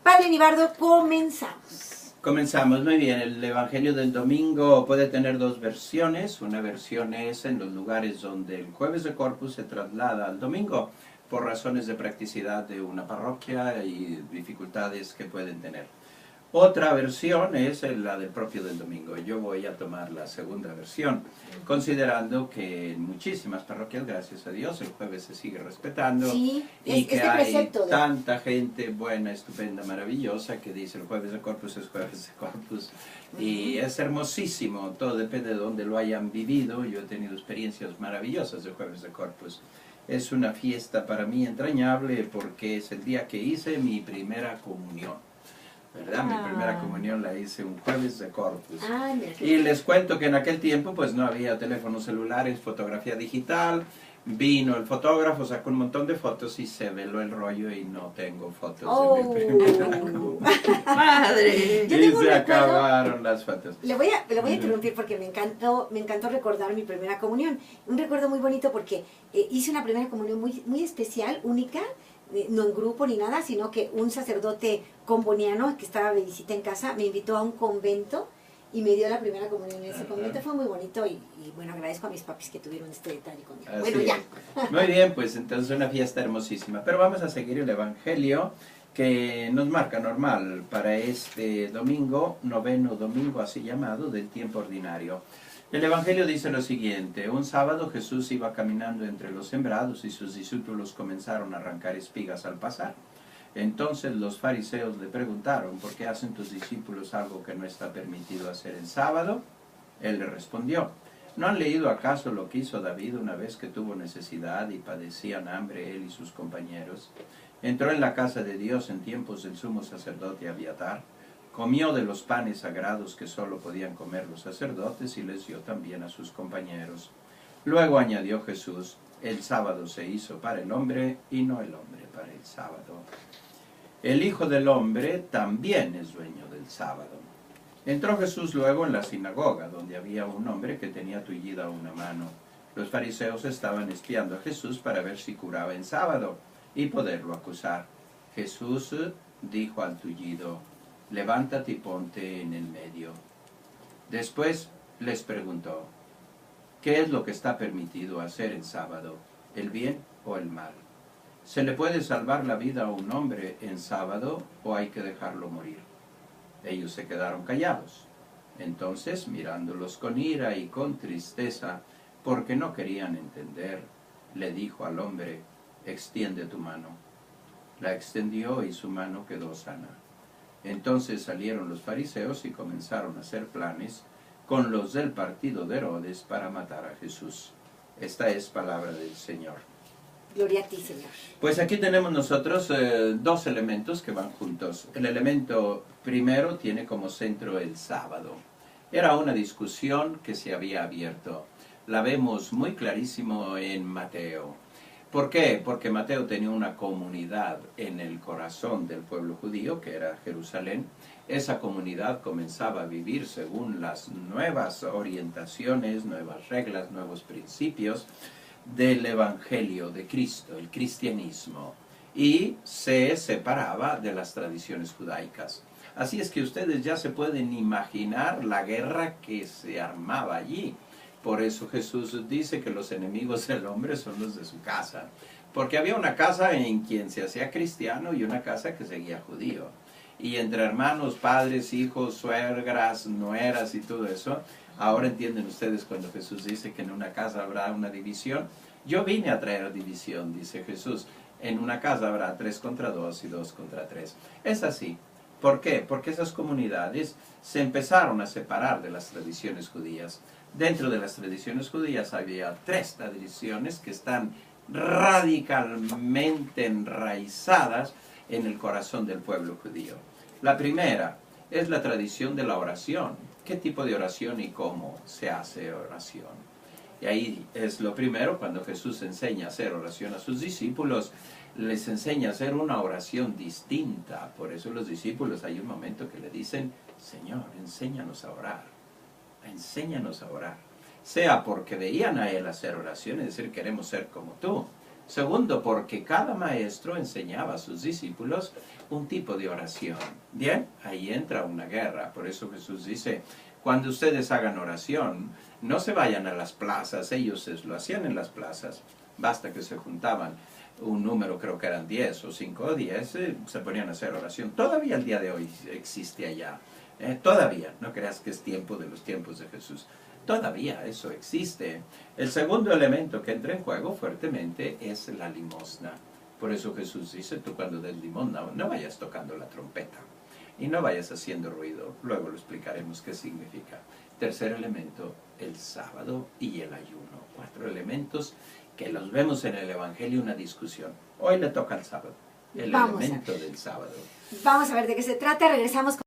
Padre Nibardo, comenzamos. Comenzamos, muy bien. El Evangelio del domingo puede tener dos versiones. Una versión es en los lugares donde el jueves de Corpus se traslada al domingo por razones de practicidad de una parroquia y dificultades que pueden tener. Otra versión es la del propio del domingo. Yo voy a tomar la segunda versión, considerando que en muchísimas parroquias, gracias a Dios, el jueves se sigue respetando, Sí, y que este hay precepto tanta gente buena, estupenda, maravillosa, que dice el jueves de Corpus es jueves de Corpus, y es hermosísimo. Todo depende de dónde lo hayan vivido. Yo he tenido experiencias maravillosas de jueves de Corpus. Es una fiesta para mí entrañable porque es el día que hice mi primera comunión, ¿verdad? Mi primera comunión la hice un jueves de Corpus. Y les cuento que en aquel tiempo pues no había teléfonos celulares, fotografía digital. Vino el fotógrafo, sacó un montón de fotos y se veló el rollo y no tengo fotos de mi primera comunión. ¡Madre! Y se acabaron las fotos. Le voy a interrumpir porque me encantó recordar mi primera comunión. Un recuerdo muy bonito porque hice una primera comunión muy especial, única, no en grupo ni nada, sino que un sacerdote comboniano que estaba de visita en casa me invitó a un convento y me dio la primera comunión en ese convento. Fue muy bonito y bueno, agradezco a mis papis que tuvieron este detalle conmigo. Así bueno, ya. Muy bien, pues entonces una fiesta hermosísima. Pero vamos a seguir el Evangelio que nos marca normal para este domingo, noveno domingo así llamado, del tiempo ordinario. El Evangelio dice lo siguiente: un sábado Jesús iba caminando entre los sembrados y sus discípulos comenzaron a arrancar espigas al pasar. Entonces los fariseos le preguntaron: ¿por qué hacen tus discípulos algo que no está permitido hacer en sábado? Él le respondió: ¿no han leído acaso lo que hizo David una vez que tuvo necesidad y padecían hambre él y sus compañeros? Entró en la casa de Dios en tiempos del sumo sacerdote Abiatar, comió de los panes sagrados que solo podían comer los sacerdotes y les dio también a sus compañeros. Luego añadió Jesús: el sábado se hizo para el hombre y no el hombre para el sábado. El Hijo del Hombre también es dueño del sábado. Entró Jesús luego en la sinagoga, donde había un hombre que tenía tullida una mano. Los fariseos estaban espiando a Jesús para ver si curaba en sábado y poderlo acusar. Jesús dijo al tullido: levántate y ponte en el medio. Después les preguntó: ¿qué es lo que está permitido hacer en sábado, el bien o el mal? ¿Se le puede salvar la vida a un hombre en sábado o hay que dejarlo morir? Ellos se quedaron callados. Entonces, mirándolos con ira y con tristeza, porque no querían entender, le dijo al hombre: extiende tu mano. La extendió y su mano quedó sana. Entonces salieron los fariseos y comenzaron a hacer planes con los del partido de Herodes para matar a Jesús. Esta es palabra del Señor. Gloria a ti, Señor. Pues aquí tenemos nosotros dos elementos que van juntos. El elemento primero tiene como centro el sábado. Era una discusión que se había abierto. La vemos muy clarísimo en Mateo. ¿Por qué? Porque Mateo tenía una comunidad en el corazón del pueblo judío, que era Jerusalén. Esa comunidad comenzaba a vivir según las nuevas orientaciones, nuevas reglas, nuevos principios del Evangelio de Cristo, el cristianismo, y se separaba de las tradiciones judaicas. Así es que ustedes ya se pueden imaginar la guerra que se armaba allí. Por eso Jesús dice que los enemigos del hombre son los de su casa, porque había una casa en quien se hacía cristiano y una casa que seguía judío. Y entre hermanos, padres, hijos, suegras, nueras y todo eso, ahora entienden ustedes cuando Jesús dice que en una casa habrá una división. Yo vine a traer división, dice Jesús. En una casa habrá 3 contra 2 y 2 contra 3. Es así. ¿Por qué? Porque esas comunidades se empezaron a separar de las tradiciones judías. Dentro de las tradiciones judías había 3 tradiciones que están radicalmente enraizadas en el corazón del pueblo judío. La primera es la tradición de la oración. ¿Qué tipo de oración y cómo se hace oración? Y ahí es lo primero, cuando Jesús enseña a hacer oración a sus discípulos, les enseña a hacer una oración distinta. Por eso los discípulos hay un momento que le dicen: Señor, enséñanos a orar. Enséñanos a orar. Sea porque veían a Él hacer oración, es decir, queremos ser como tú. Segundo, porque cada maestro enseñaba a sus discípulos un tipo de oración. Bien, ahí entra una guerra. Por eso Jesús dice, cuando ustedes hagan oración, no se vayan a las plazas. Ellos lo hacían en las plazas. Basta que se juntaban un número, creo que eran 10 o 5 o 10, se ponían a hacer oración. Todavía el día de hoy existe allá. Todavía, no creas que es tiempo de los tiempos de Jesús. Todavía eso existe. El segundo elemento que entra en juego fuertemente es la limosna. Por eso Jesús dice, tú cuando des limosna no vayas tocando la trompeta y no vayas haciendo ruido. Luego lo explicaremos qué significa. Tercer elemento, el sábado y el ayuno. 4 elementos que los vemos en el Evangelio, una discusión. Hoy le toca el sábado, el elemento del sábado. Vamos a ver de qué se trata, regresamos con